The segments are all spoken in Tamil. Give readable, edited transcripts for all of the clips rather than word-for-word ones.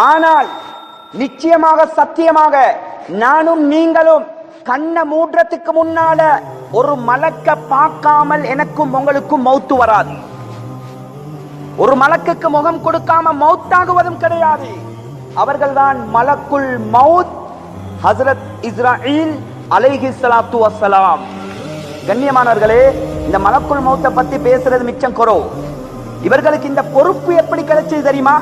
ஆனால் நிச்சயமாக சத்தியமாக நானும் நீங்களும் கண்ண மூடுறதுக்கு முன்னால ஒரு மலக்க பார்க்காமல் எனக்கும் உங்களுக்கும் மௌத்து வராது. ஒரு மலக்குக்கு முகம் கொடுக்காம மௌத்தாகுவதும் கிடையாது. அவர்கள்தான் மலக்குல் மௌத் ஹஜ்ரத் இஸ்ராயில் அலைஹிஸ்ஸலாத்து வஸ்ஸலாம். கண்ணியமானவர்களே, இந்த மலக்குல் மௌத்தை பத்தி பேசுறது மிச்சம் குறவு. இவர்களுக்கு இந்த பொறுப்பு எப்படி கிடைச்சது தெரியுமா?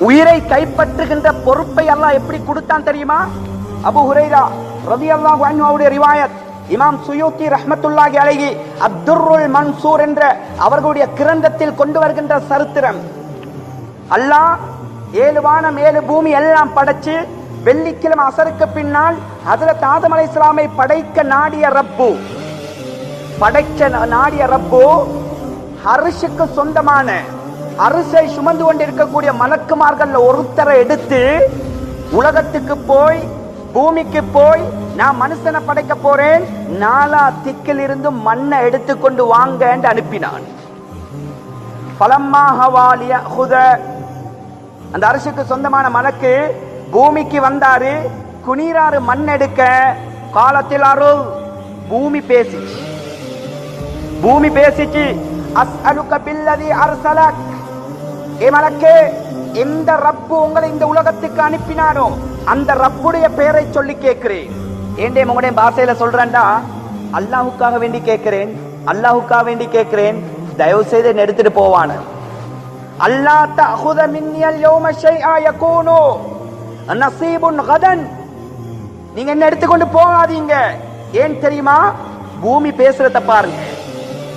உயிரை கைப்பற்றுகின்ற பொறுப்பை அல்லாஹ் எப்படி கொடுத்தான் தெரியுமா? அபூ ஹுரைரா ரலியல்லாஹு அன்ஹு அவருடைய ரிவாயத், இமாம் சுயூத்தி ரஹ்மத்துல்லாஹி அலைஹி அத்துர்ருல் மன்சூர் என்ற அவர்களுடைய கிரந்தத்தில் கொண்டு வருகின்ற சரித்திரம். அல்லாஹ் 7 வானம் 7 பூமி எல்லாம் படைச்சு வெள்ளிக்கிழமை அசருக்கு பின்னால் ஹஜ்ரத் ஆதம் அலைஹிஸ்ஸலாமை படைக்க நாடிய ரப்பு அரிஷுக்கு சொந்தமான அரிசை சுமந்து கொண்டிருக்கக்கூடிய மலக்குமார்கள் ஒருத்தரை எடுத்து உலகத்துக்கு போய் பூமிக்கு போய் நான் மனுஷனை படைக்க போறேன், 4 திக்கில் இருந்து மண்ணை எடுத்துக்கொண்டு வாங்க என்று அனுப்பினான். அந்த அரிசிக்கு சொந்தமான மலக்கு பூமிக்கு வந்தாரு, குனிராறு மண் எடுக்க. காலத்தில் அருள் பூமி பேசிச்சு அஸ்அலுக பில்லதி அர்ஸலக், ஏ மலக்கே, எந்த ரப்பு உங்களை இந்த உலகத்துக்கு அனுப்பினானோ அந்த ரப்புடைய பெயரை சொல்லி கேட்கிறேன். ஏண்டே உங்களுடைய பாஷையில சொல்றேன்டா, அல்லாஹுக்காக வேண்டி கேட்கிறேன், தயவு செய்து என்ன எடுத்துட்டு போவான. அல்லா தஅஹுத மின்னல் யௌம ஷைஆ யகூனு நஸீபுன் கதன், நீங்க என்ன எடுத்துக்கொண்டு போகாதீங்க. ஏன் தெரியுமா? பூமி பேசுறத பாருங்க.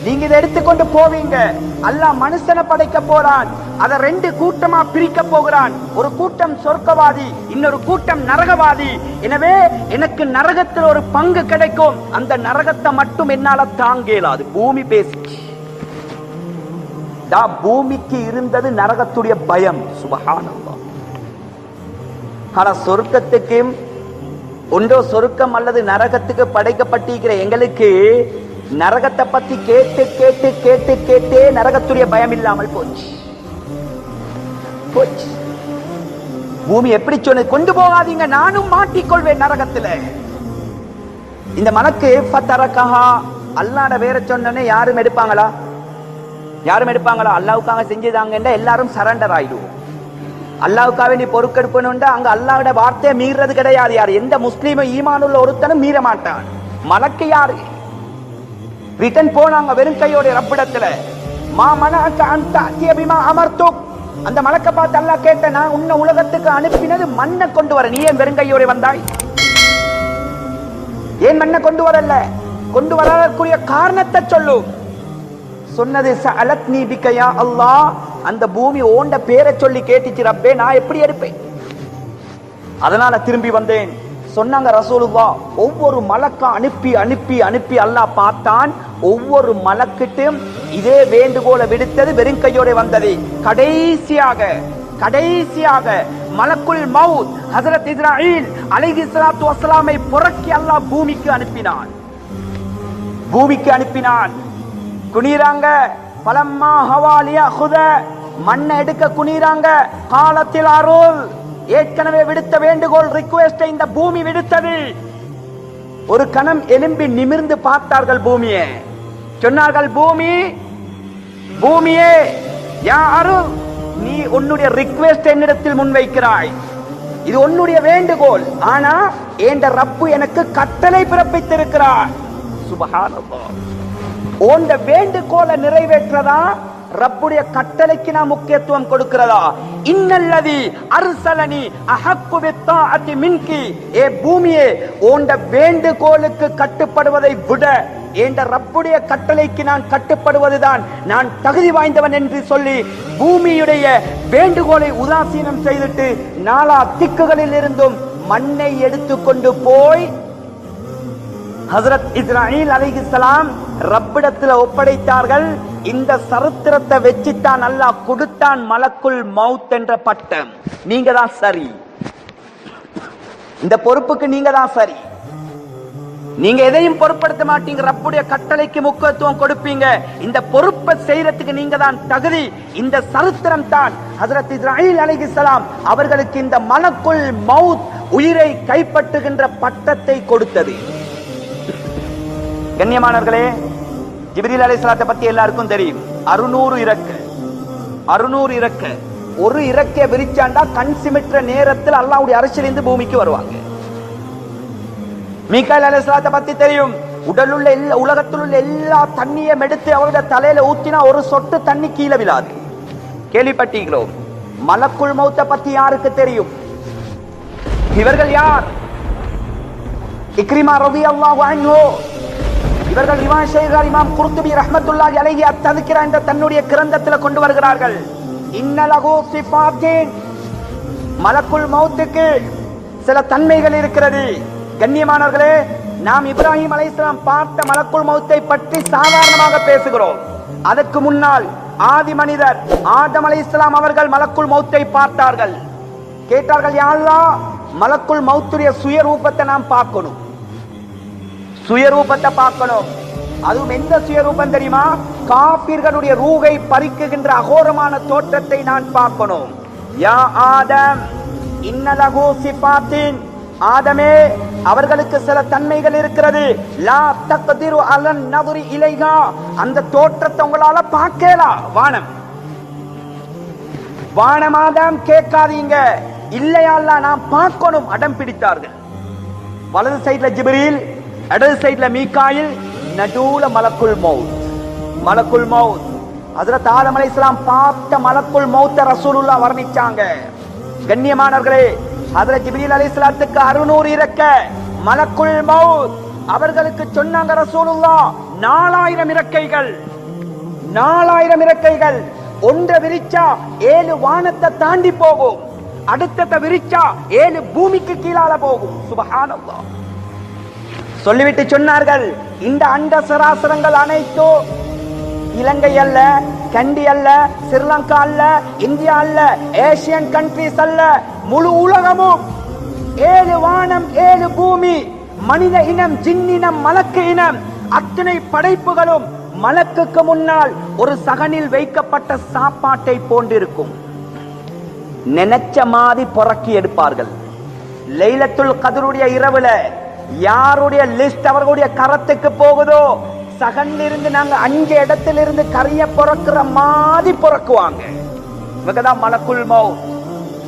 நீங்க இதை எடுத்துக்கொண்டு போவீங்க. அல்லாஹ் மனுஷனை படைக்க போறான், அதை 2 கூட்டமா பிரிக்க போகிறான். ஒரு கூட்டம் சொர்க்கவாதி, இன்னொரு கூட்டம் நரகவாதி. எனவே எனக்கு நரகத்தில் ஒரு பங்கு கிடைக்கும். அந்த நரகத்தை மட்டும் என்னால தாங்க இயலாது. பூமி பேசிச்சு. பூமிக்கு இருந்தது நரகத்துடைய பயம். சுப்ஹானல்லாஹ். ஆனா சொர்க்கத்துக்கு ஒன்றோ சொர்க்கம் அல்லது நரகத்துக்கு படைக்கப்பட்டிருக்கிற எங்களுக்கு நரகத்தை பத்தி கேட்டே நரகத்துடைய பயம் இல்லாமல் போச்சு. பூமி எப்படி சொன்னது, கொண்டு போகாதீங்க, நானும் மாட்டிக்கொள்வேன் நரகத்துல. இந்த மலக்கு ஃபதரகஹா, அல்லாஹ்ட வேற சொன்னனே யாரும் எடுப்பாங்களா? அல்லாஹ்வுக்காக செஞ்சுதாங்கன்ற எல்லாரும் சரண்டர் ஆயிடுவோம். அல்லாஹ்வுக்காக நீ பொறுக்கெடுப்பணும்னா அங்க அல்லாஹ்வுடைய வார்த்தையை மீறது கிடையாது. யார் எந்த முஸ்லீமும் ஈமானுள்ள ஒருத்தனும் மீற மாட்டான். மலக்கு யாரு? ரிட்டன் போனாங்க வெறும் கையோட ரப்பிடத்துல. அந்த மலக்க பார்த்து அல்லாஹ் கேட்ட, நான் உன்னை உலகத்துக்கு அனுப்பினது மண்ணை கொண்டு வர, நீ ஏன் வெறும் கையோட வந்தாய்? ஏன் மண்ணை கொண்டு வரல? கொண்டு வரக்கூடிய காரணத்தை சொல்லு. சொன்னது சஅலத்னி பிக யா அல்லாஹ், அந்த பூமி ஓண்ட பேரை சொல்லி கேட்டுச்சு ரப்பே, நான் எப்படி எடுப்பேன்? அதனால திரும்பி வந்தேன். சொன்னாங்க ரசூலுல்லாஹ், ஒவ்வொரு மலக்கா அனுப்பி அல்லாஹ் பார்த்தான். ஒவ்வொரு மலக்கிட்டும் இதே வேண்டுகோளை விடுத்தது, வெறும் கையோட வந்தது. கடைசியாக மலக்குல் மௌத் ஹஜ்ரத் இஸ்ராயில் அலைஹிஸ்ஸலாத்து வஸ்ஸலாமை புரக்கி அல்லாஹ் பூமிக்கு அனுப்பினான். குனிறாங்க. பலம்மா ஹவாலியா ஹுத, மண்ணை எடுக்க குனிறாங்க. காலத்தில் அருள், ஏற்கனவே விடுத்த வேண்டுகோள் ரிக்வெஸ்ட் இந்த பூமி விடுத்தது. ஒரு கணம் எலும்பி நிமிர்ந்து பார்த்தார்கள் பூமியை. சொன்னார்கள், பூமியே யா அருள், நீ உன்னுடைய ரிக்வெஸ்ட் என்னிடத்தில் முன்வைக்கிறாய், இது உன்னுடைய வேண்டுகோள். ஆனா ஏண்ட ரப்பு எனக்கு கட்டளை பிறப்பித்திருக்கிறார். சுப்ஹானல்லாஹ். உன்ட வேண்டுகோளை நிறைவேற்றதா ரப்புடைய கட்டளைக்கு நான் முக்கியத்துவம் கொடுக்கிறதா? இன்னல்லதி அர்சலனி அஹக்கு பித்தாஅத்தி மின்கி, ஏ பூமியே, உன்ட வேண்டுகோளுக்கு கட்டுப்படுவதை விட என்ற ரப்புடைய கட்டளைக்கு நான் கட்டுப்படுவதுதான் நான் தகுதி வாய்ந்தவன் என்று சொல்லி பூமியுடைய வேண்டுகோளை உதாசீனம் செய்துட்டு 4 திக்குகளில் இருந்தும் மண்ணை எடுத்துக்கொண்டு போய் ஹஜ்ரத் இஸ்ராயில் அலைஹிஸ்ஸலாம் ரப்பிடத்துல ஒப்படைத்தார்கள். இந்த சரித்திரத்தை வச்சுத்தான் அல்லாஹ் கொடுத்தான் மலக்குல் மௌத் என்ற பட்டம். நீங்க தான் சரி, இந்த பொறுப்புக்கு நீங்க தான் சரி. நீங்க எதையும் பொறுப்படுத்த மாட்டீங்க, ரப்புடைய கட்டளைக்கு முக்கியத்துவம் கொடுப்பீங்க. இந்த பொறுப்பு மஹப்பத் செய்யறதுக்கு நீங்க தான் தகுதி. இந்த சரித்திரம் தான் ஹஜ்ரத் இஸ்ராயில் அலைஹிஸ்ஸலாம் அவர்களுக்கு இந்த மலக்குல் மௌத் உயிரை கைப்பற்றுகின்ற பட்டத்தை கொடுத்தது. கண்ணியமானவர்களே, ஜிப்ரீல் அலைஹிஸ்ஸலாத்தை பத்தி எல்லாருக்கும் தெரியும். 600 இறக்க ஒரு இறக்கைய விரிச்சாண்டா கண் சிமிட்ற நேரத்தில் அல்லாஹ்வுடைய அரசிலிருந்து பூமிக்கு வருவாங்க. மீகாயில் அலைஹிஸ்ஸலாத்தை பத்தி தெரியும். உலகத்தில் உள்ள எல்லா தண்ணியும் எடுத்து அவருடைய தலையில ஊத்தினா ஒரு சொட்டு தண்ணி கீழே விழாது. கேள்விப்பட்டீங்களோ? மலக்குல் மௌத்த பத்தி யாருக்கு தெரியும்? இவர்கள் யார்? இக்ரிமா ரலியல்லாஹு அன்ஹு. இவர்கள் இமாம் ஷைഖ் இமாம் குர்துபி ரஹ்மத்துல்லாஹி அலைஹி அத்தذكرா என்ற தன்னுடைய கிரந்தத்தில் கொண்டு வருகிறார்கள். இன்னலஹு சிஃபாத்தின், மலக்குல் மௌத்துக்கு சில தன்மைகள் இருக்கிறது. கண்ணியமானவர்களே, நாம் இப்ராஹிம் அலைஹிஸ்ஸலாம் பார்த்த மலக்குல் மௌத்தை பற்றி சாதாரணமாக பேசுகிறோம். அதற்கு முன்னால் ஆதி மனிதர் ஆதம் அலைஹிஸ்ஸலாம் அவர்கள் மலக்குல் மௌத்தை பார்த்தார்கள். கேட்டார்கள், யா அல்லாஹ், மலக்குல் மௌத்துடைய சுயரூபத்தை நாம் பார்க்கணும், சுயரூபத்தை பார்க்கணும். அதுவும் எந்த சுயரூபம் தெரியுமா? காபிர்களுடைய ரூகை பறிக்குகின்ற அகோரமான தோற்றத்தை நான் பார்க்கணும். யா ஆதம் இன்னலஹு சிஃபாத்தின், ஆதமே, அவர்களுக்கு சில தன்மைகள் இருக்கிறது. லா தக்திரு அலன் நதுரி இலைஹா, அந்த தோற்றத்தை உங்களால பார்க்கலாம். வானமாதம் கேட்காதீங்க, இல்லையா அல்லாஹ் நான் பார்க்கணும் அடம் பிடித்தார்கள். வலது சைடுல ஜிப்ரீல், இடது சைடுல மீகாயில், நடுவுல மலக்குல் மௌத். ஹஜ்ரத் ஆதம் அலைஹிஸ்ஸலாம் பார்த்த மலக்குல் மௌத்த ரசூலுல்லாஹ் வர்ணிச்சாங்க. கண்ணியமானவர்களே, ஹஜ்ரத் ஜிப்ரீல் அலைஹிஸ்ஸலாத்துக்கு 600 இறக்க மலக்குல் மௌத் அவர்களுக்கு சொன்னாங்க ரசூலுல்லாஹ் 4000 இறக்கைகள். ஒன்றை விரிச்சா 7 வானத்தை தாண்டி போகும், அடுத்ததை விரிச்சா 7 பூமிக்கு கீழால போகும். சுப்ஹானல்லாஹ். சொல்லிவிட்டு சொன்னார்கள், இந்த அண்ட சராசரங்கள் அனைத்தும் இலங்கை அல்ல, கண்டி அல்ல, ஸ்ரீலங்கா அல்ல, இந்தியா அல்ல, ஏசியன் கண்ட்ரிஸ் அல்ல, முழு உலகமும் 7 வானம் 7 பூமி, மனித இனம், ஜின்னினம், மலக்கு இனம், அத்தனை படைப்புகளும் மலக்குக்கு முன்னால் ஒரு சகனில் வைக்கப்பட்ட சாப்பாட்டை போன்றிருக்கும். நினைச்ச மாதிரி புறக்கி எடுப்பார்கள். லைலத்துல் கத்ருடைய இரவுல யாருடைய லிஸ்ட் அவர்களுடைய கரத்துக்கு போகுதோ, சகன்ல இருந்து நாங்க 5 இடத்திலிருந்து கரிய புறக்குற மாதிரி புறக்குவாங்க. இவங்கதான் மலக்குல் மௌத்.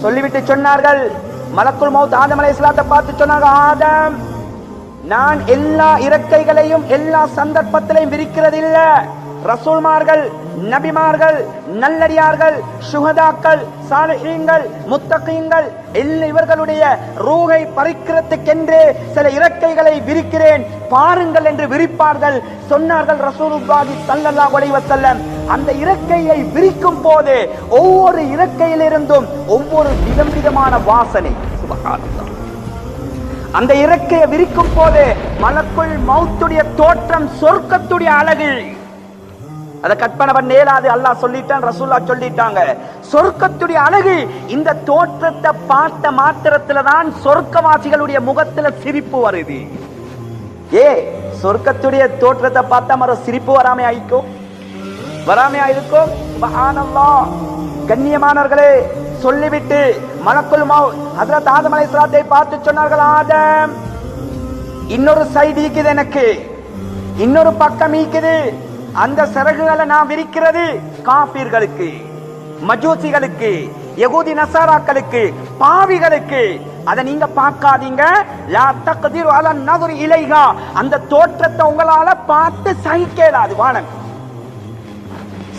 சொல்லிவிட்டு சொன்னார்கள், மலக்குல் மௌத் ஆதம் அலைஹிஸ்ஸலாத்தை பார்த்து சொன்னாங்க, ஆதம், நான் எல்லா இறக்கைகளையும் எல்லா சந்தர்ப்பத்திலையும் விரிக்கிறது இல்ல. ரசூல்மார்கள், நபிமார்கள், நல்லடியார்கள், சுஹதாக்கள், சாலிஹீன்கள், முத்தகீன்கள் இவர்களுடைய ரூஹை பறிக்கிறதுக்கென்று சில இறக்கைகளை விரிக்கிறேன், பாருங்கள் என்று விரிப்பார்கள். சொன்னார்கள் ரசூலுல்லாஹி ஸல்லல்லாஹு அலைஹி வஸல்லம், அந்த இறக்கையை விரிக்கும் போது ஒவ்வொரு இறக்கையிலிருந்தும் ஒவ்வொரு விதமான வாசனை. சுப்ஹானல்லாஹ். அந்த இறக்கையை விரிக்கும் போது மலக்குல் மௌத்துடைய தோற்றம், சொர்க்கத்துடைய அழகு, அதை கற்பனை பண்ண இயலாது. அல்லாஹ் சொல்லிட்டான், ரசூலுல்லாஹ் சொல்லிட்டாங்க. சொர்க்கத்துடைய அழகு, இந்த தோற்றத்தை பார்த்த மாத்திரத்துல தான் சொர்க்கவாசிகளுடைய முகத்துல சிரிப்பு வருது. சொர்க்கத்துடைய தோற்றத்தை பார்த்தா மர சிரிப்பு வராமையா இருக்கும். சுப்ஹானல்லாஹ். கண்ணியமானவர்களே, சொல்லிவிட்டு மலக்குல் மௌத் ஹஜ்ரத் ஆதம் அலைஹிஸ்ஸலாத்தை பார்த்து சொன்னார்கள், ஆதம், இன்னொரு சைடு இருக்குது, எனக்கு இன்னொரு பக்கம் இருக்குது. அந்த சிறகுகளை நான் விரிக்கிறது காபீர்களுக்கு, மஜூசிகளுக்கு, யகூதி நசாராக்களுக்கு, பாவிகளுக்கு. அதை நீங்க பார்க்காதீங்க. லா தக்திரு அலன் நதுரி இலைஹா, அந்த தோற்றத்தை உங்களால பார்த்து சகிக்கலாது. வானம்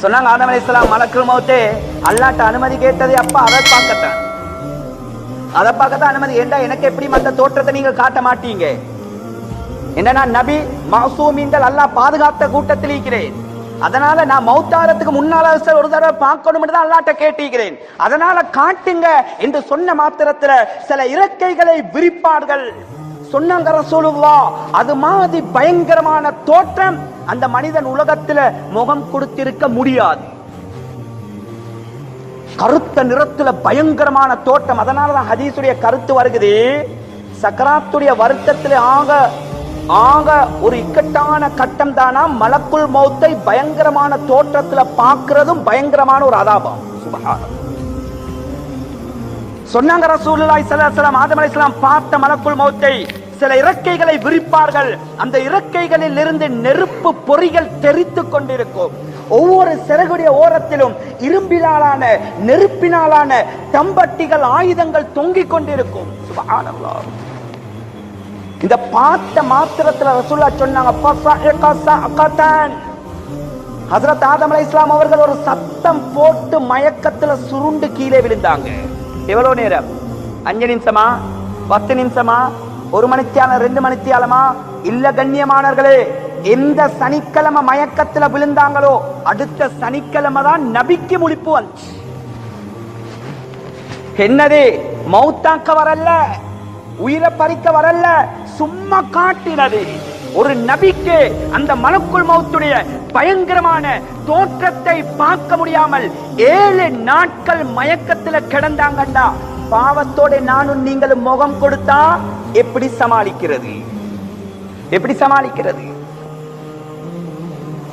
சொன்னாங்க. ஆதம் அலைஹிஸ்ஸலாம் மலக்குல் மௌத் அல்லாஹ்ட்ட அனுமதி கேட்டது. அப்ப அதை பார்க்கத்தான் அனுமதி. ஏண்டா எனக்கு எப்படி மற்ற தோற்றத்தை நீங்க காட்ட மாட்டீங்க? என்னன்னா நபி மௌசூமீன்கள் அல்லாஹ் பாதுகாத்த கூட்டத்தில் இருக்கிறேன். அதனால நான் மௌத்தாரத்துக்கு முன்னால ஒரு தடவை பார்க்கணும் தான் அல்லாஹ்ட்ட கேட்டிருக்கிறேன். அதனால காட்டுங்க என்று சொன்ன மாத்திரத்துல சில இறக்கைகளை விரிப்பார்கள். சொன்னாங்க ரசூலுல்லாஹ், அது மாதிரி பயங்கரமான தோற்றம் அந்த மனிதன் உலகத்துல முகம் கொடுத்திருக்க முடியாது. கருத்த நிறத்துல பயங்கரமான தோற்றம். அதனாலதான் ஹதீஸுடைய கருத்து வருகிறது, சக்கராத்துடைய வருத்தத்துல ஆக ஒரு இக்கட்டான கட்டம் தானா மலக்குல் மௌத்தை பயங்கரமான தோற்றத்துல பார்க்கிறதும் பயங்கரமான ஒரு அதாபம். சுப்ஹானல்லாஹ். சொன்னாங்க ரசூலுல்லாஹி ஸல்லல்லாஹு அலைஹி வஸல்லம் ஆதம் அலைஹிஸ்ஸலாம் பார்த்த மலக்குல் மௌத்தை சில இறக்கைகளை விரிப்பார்கள். அந்த இறக்கைகளில் இருந்து நெருப்பு பொறிகள் தெரித்துக் கொண்டிருக்கும். ஒவ்வொரு சிறகுடைய ஓரத்திலும் இரும்பினாலான நெருப்பினாலான தம்பட்டிகள் ஆயுதங்கள் தொங்கிக் கொண்டிருக்கும். சுப்ஹானல்லாஹ். இந்த பார்த்த மாத்திரத்துல ரசூலுல்லாஹ் சொன்னாங்க ஹஜ்ரத் ஆதம் அலைஹிஸ்ஸலாம் அவர்கள் ஒரு சத்தம் போட்டு மயக்கத்துல சுருண்டு கீழே விழுந்தாங்க. எவ்வளவு நேரம்? 5 நிமிஷமா, 10 நிமிஷமா, 1 மணித்தியாலம், 2 மணித்தியாலமா? இல்ல கண்ணியமானவர்களே, எந்த சனிக்கிழமை மயக்கத்துல விழுந்தாங்களோ அடுத்த சனிக்கிழமை தான் நபிக்கு முழிப்பு வந்துச்சு. என்னது? மௌத்தாக்க வரல, உயிரை பறிக்க வரல, சும்மா காட்டினது. ஒரு நபிக்கு அந்த மலக்குல் மௌத்துடைய பயங்கரமான தோற்றத்தை பார்க்க முடியாமல் 7 நாட்கள் மயக்கத்துல கிடந்தாங்கண்டா, பாவத்தோட நானும் நீங்களும் முகம் கொடுத்தா எப்படி சமாளிக்கிறது? எப்படி சமாளிக்கிறது?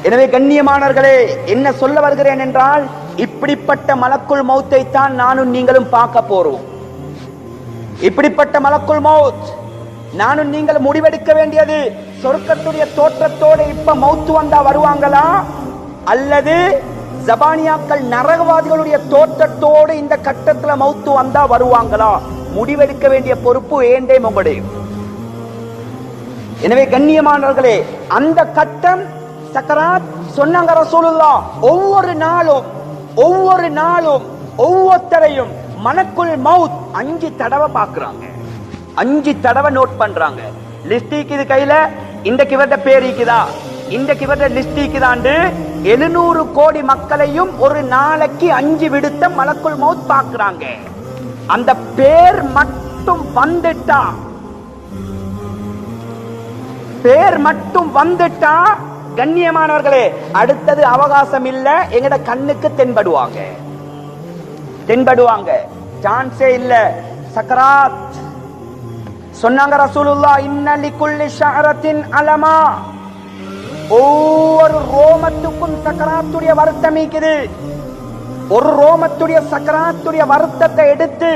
எனவே கண்ணியமானவர்களே, என்ன சொல்ல வருகிறேன் என்றால், இப்படிப்பட்ட மலக்குல் மௌத்தை தான் நானும் நீங்களும் பார்க்க போறோம். இப்படிப்பட்ட மலக்குல் மௌத் நானும் நீங்கள் முடிவெடுக்க வேண்டியது, சொர்க்கத்துடைய தோற்றத்தோடு இப்ப மௌத்து வந்தா வருவாங்களா, அல்லது ஜபானியாக்கள் நரகவாதிகளுடைய தோற்றத்தோடு இந்த கட்டத்துல மௌத்து வந்தா வருவாங்களா? முடிவெடுக்க வேண்டிய பொறுப்பு ஏண்டே உங்களுடைய. எனவே கண்ணியமானவர்களே, அந்த கட்டம் சக்கராத் சொன்னாங்க ரசூலுல்லாஹ். ஒவ்வொரு நாளும் ஒவ்வொருத்தரையும் மலக்குல் மௌத் 5 தடவை பார்க்கறாங்க, 5 தடவை நோட் பண்றாங்க. லிஸ்ட் இருக்குது கையில, இன்றைக்கு இவரது பேர் இருக்குதா, இன்றைக்கு இவரது லிஸ்ட் இருக்குதாண்டு 700 கோடி மக்களையும் ஒரு நாளைக்கு 5 விடுத்த மலக்குல் மௌத் பார்க்கறாங்க. அந்த பேர் மட்டும் வந்துட்டா கண்ணியமானவர்களே, அடுத்தது அவகாசம் இல்ல, எங்கட கண்ணுக்கு தென்படுவாங்க. சான்ஸே இல்ல. சக்கராத் சொன்னாங்க ரசூலுல்லாஹ், இன்ன லிகுல்லி ஷஅரத்தின் அலமா. ஒவ்வொரு ரோமத்துக்கும் சக்கராத்துடைய வருத்தம் இருக்குது. ஒரு ரோமத்துடைய சக்கராத்துடைய வருத்தத்தை எடுத்து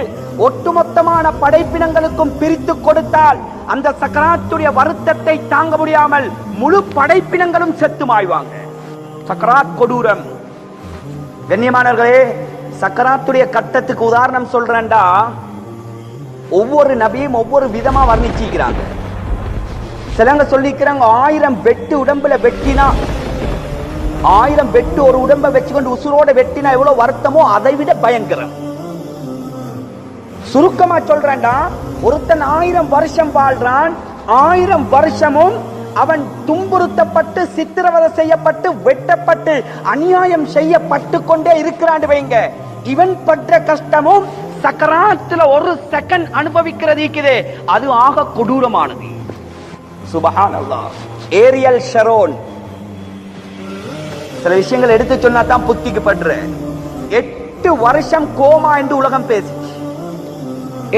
ஒட்டுமொத்தமான படைப்பினங்களுக்கும் பிரித்து கொடுத்தால் அந்த சக்கராத்துடைய வருத்தத்தை தாங்க முடியாமல் முழு படைப்பினங்களும் செத்து மாய்வாங்க. சக்கராத் கொடூரம். கண்ணியமானவர்களே, சக்கராத்துடைய கட்டத்துக்கு உதாரணம் சொல்றேன்டா, ஒவ்வொரு நபியும் ஒவ்வொரு விதமா வர்ணிச்சிக்கிறாங்க. சிலங்க சொல்லிக்கிறாங்க 1000 வெட்டு உடம்புல வெட்டினா, 1000 வெட்டு ஒரு உடம்பை வச்சுக்கொண்டு உசுரோட வெட்டினா எவ்வளவு வருத்தமோ அதை விட பயங்கரம். சுருக்கமா சொல்றேன்டா, ஒருத்தன் 1000 வருஷம் வாழ்றான், 1000 வருஷமும் அவன் துன்புறுத்தப்பட்டு சித்திரவதை செய்யப்பட்டு வெட்டப்பட்டு அநியாயம் செய்யப்பட்டு கொண்டே இருக்கிறான் வைங்க. இவன் பட்ட கஷ்டமும் சக்கராத்துல ஒரு செகண்ட் அனுபவிக்கிறது, அது ஆக கொடூரமானது. சுப்ஹானல்லாஹ். ஏரியல் ஷரோன் சில விஷயங்கள் எடுத்து சொன்னா தான் புத்திக்கு படுற. 8 வருஷம் கோமா என்று உலகம் பேசி,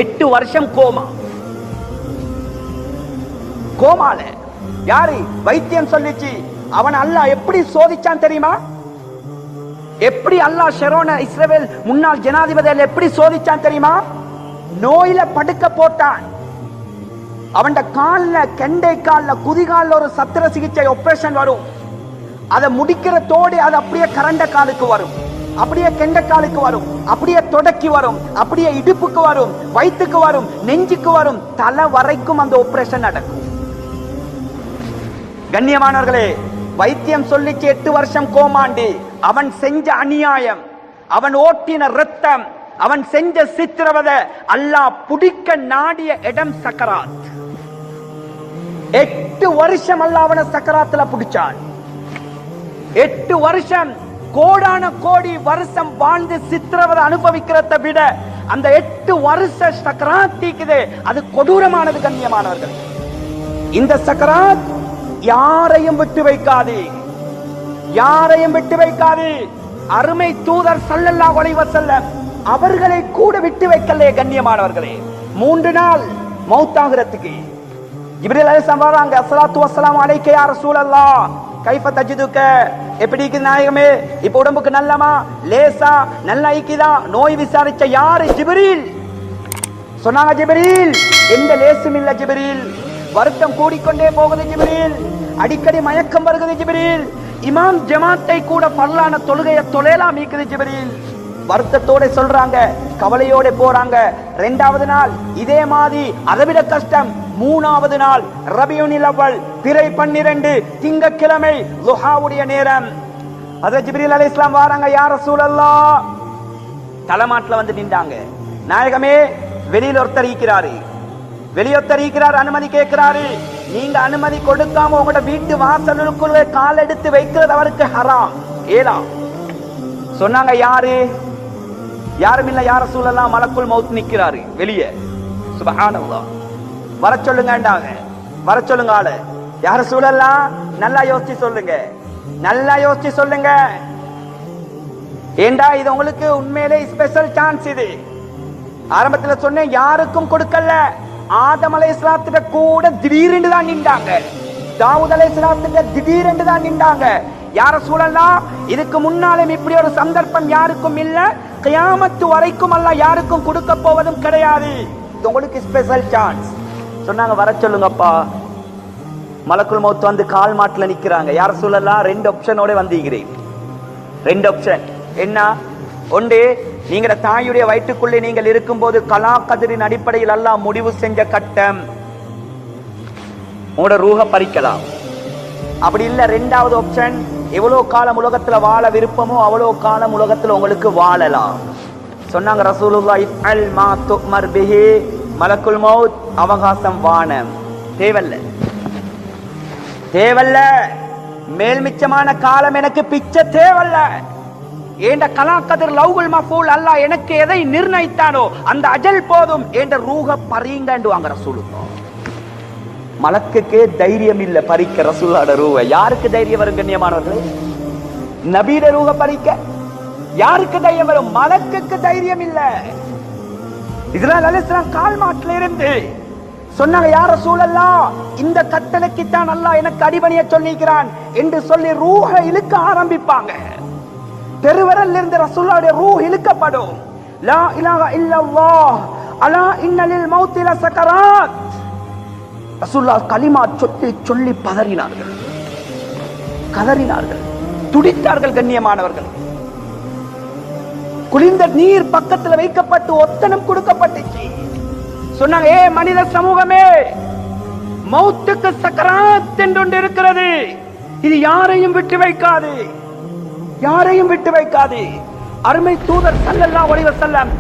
8 வருஷம் கோமால யாரு வைத்தியம் சொல்லிச்சு. அவன் அல்லாஹ் எப்படி சோதிச்சான் தெரியுமா? எப்படி அல்லாஹ் ஷரோன இஸ்ரவேல் முன்னாள் ஜனாதிபதிகள் எப்படி சோதிச்சான் தெரியுமா? நோயில படுக்க போட்டான். அவன் கால்ல, கெண்டை கால்ல, குதிகால்ல ஒரு சத்திர சிகிச்சை ஆபரேஷன் வரும். அதை முடிக்கிற தோடு அது அப்படியே கரண்ட காலுக்கு வரும், அப்படியே கெண்ட காலுக்கு வரும், அப்படியே தொடக்கி வரும், அப்படியே இடுப்புக்கு வரும், வயிற்றுக்கு வரும், நெஞ்சுக்கு வரும், தலை வரைக்கும் அந்த ஆபரேஷன் நடக்கும். கண்ணியமானவர்களே, வைத்தியம் சொல்லிச்சு 8 வருஷம் கோமாண்டி. அவன் செஞ்ச அநியாயம், அவன் ஓட்டின ரத்தம், அவன் செஞ்ச சித்திரவதை அல்லாஹ் புடிக்க நாடிய இடம் சக்கராத். 8 வருஷம் அல்லாஹ் அவனை சக்கராத்துல பிடிச்சான். 8 வருஷம் கோடான கோடி வருஷம் வாழ்ந்து சித்திரவதை அனுபவிக்கிறத விட அந்த 8 வருஷ சக்கராத்திக்குது, அது கொடூரமானது. கண்ணியமானவர்கள், இந்த சக்கராத் யாரையும் விட்டு வைக்காது, யாரையும் விட்டு வைக்காது. அருமை தூதர் ஸல்லல்லாஹு அலைஹி வஸல்லம் அவர்களை கூட விட்டு வைக்கலையே. கண்ணியமானவர்களே, 3 நாள் மௌத்தாகிறதுக்கு ஜிப்ரீல் அலைஹிஸ்ஸலாம் வராங்க. அஸ்ஸலாத்து வஸ்ஸலாமு அலைக்க யா ரசூலல்லாஹ் கைஃப தஜிதுக, எப்படி இருக்குது நாயகமே, இப்ப உடம்புக்கு நல்லமா, லேசா, நல்லா ஐக்கிதா? நோய் விசாரிச்ச யாரு? ஜிப்ரீல். சொன்னாங்க ஜிப்ரீல், எந்த லேசும் இல்ல ஜிப்ரீல், வருத்தம் கூடிக்கொண்டே போகுது ஜிப்ரீல், அடிக்கடி மயக்கம் வருகிறது ஜிப்ரீல், இமாம் ஜமாத்தை கூட பரலான தொழுகைய தொலைலாம் மீக்குது ஜிப்ரீல். வருத்தத்தோட சொல்றாங்க, கவலையோட போறாங்க. 2வது நாள் இதே மாதிரி அதைவிட கஷ்டம். 3வது நாள் ரபியுல் அவ்வல் பிறை 12 திங்கட்கிழமை லுஹாவுடைய நேரம். ஹஜ்ரத் ஜிப்ரீல் அலைஹிஸ்ஸலாம் வராங்க. யா ரசூலல்லாஹ், தலைமாட்டுல வந்து நின்றாங்க. நாயகமே, வெளியில ஒருத்தர் இருக்கிறாரு, அனுமதி கேட்கிறாரு. நீங்க அனுமதி கொடுக்காம உங்களோட வீட்டு வாசலுக்குள்ள கால் எடுத்து வைக்கிறது அவருக்கு ஹராம், ஏலாம். சொன்னாங்க, யாரும் இல்ல யா ரசூலல்லாஹ், மலக்குல் மௌத் நிக்கிறாரு வெளியே. சுப்ஹானல்லாஹ். வர சொல்லுங்கண்டாங்க. வர சொல்லுங்க ஆளு. யா ரசூலல்லாஹ், நல்லா யோசிச்சு சொல்லுங்க. ஏண்டா இது உங்களுக்கு உண்மையிலே ஸ்பெஷல் சான்ஸ். இது ஆரம்பத்தில் சொன்னேன், யாருக்கும் கொடுக்கல. ஆதம் அலைஹிஸ்ஸலாத்திட்ட கூட திடீரென்று தான் நின்றாங்க. தாவூத் அலைஹிஸ்ஸலாத்திட்ட திடீரென்று தான் நின்றாங்க. யா ரசூலல்லாஹ், இதுக்கு முன்னாலும் இப்படி ஒரு சந்தர்ப்பம் யாருக்கும் இல்ல, கியாமத்து வரைக்கும் அல்லாஹ் யாருக்கும் கொடுக்க போவதும் கிடையாது. இது உங்களுக்கு ஸ்பெஷல் சான்ஸ். சொன்னாங்க, வர சொல்லுங்கப்பா. மலக்குல் மௌத் வந்து கால் மாட்டுல நிக்கிறாங்க. யா ரசூலல்லாஹ், 2 ஆப்ஷனோட வந்திருக்கிறேன். 2 ஆப்ஷன் என்ன? ஒன்று, நீங்க தாயுடைய வயிற்றுக்குள்ளே நீங்கள் இருக்கும் போது கலா கதிரின் அடிப்படையில் அல்லாஹ் முடிவு செஞ்ச கட்டம், உங்களோட ரூஹ பறிக்கலாம். அப்படி இல்ல 2வது ஆப்ஷன், எவ்வளவு காலம் உலகத்துல வாழ விருப்பமோ அவ்வளவு காலம் உலகத்துல உங்களுக்கு வாழலாம். சொன்னாங்க ரசூலுல்லாஹ், இஃஅல் மா துமர் பிஹி. மலக்குல் மௌத், அவகாசம் வானம், தேவல்ல, மேல் மிச்சமான காலம் எனக்கு பிச்சை தேவல்ல. ஏண்ட கலாக்கதிர் லவ்குல் மஃபூல் அல்லாஹ் எனக்கு எதை நிர்ணயித்தானோ அந்த அஜல் போதும், ஏண்ட ரூஹ பறிங்கண்டுவாங்க ரசூலுல்லாஹ். மலக்குக்கே தைரியம் இல்ல பறிக்க ரசூலுல்லாஹ்ட ரூஹ. யாருக்கு தைரியம் வரும் கண்ணியமானவர்களே? நபியோட ரூஹ பறிக்க யாருக்கு தைரியம் வரும்? மலக்குக்கு தைரியம் இல்ல. இஸ்ராயீல் அலைஹிஸ்ஸலாம் கால் மாட்டுல இருந்து சொன்னாங்க, யா ரசூலல்லாஹ், இந்த கட்டளைக்கு தான் அல்லாஹ் எனக்கு அடிபணிய சொல்லிக்கிறான் என்று சொல்லி ரூஹ இழுக்க ஆரம்பிப்பாங்க. பெருவரல் இருந்து ரசூலுல்லாஹ்வுடைய ரூஹ் இழுக்கப்படும். லா இலாஹா இல்லல்லாஹ் அலா இன்னலில் மௌத்தி லசகராத். ரசூலுல்லாஹ் கலிமா சொல்லி கதறினார்கள், துடித்தார்கள். கண்ணியமானவர்கள், குளிர்ந்த நீர் பக்கத்தில் வைக்கப்பட்டு ஒத்தனம் கொடுக்கப்பட்டுச்சு. சொன்னாங்க, ஏ மனித சமூகமே, மௌத்துக்கு சக்கராத் என்று இருக்கிறது, இது யாரையும் விட்டு வைக்காது. அருமை தூதர் ஸல்லல்லாஹு அலைஹி வஸல்லம்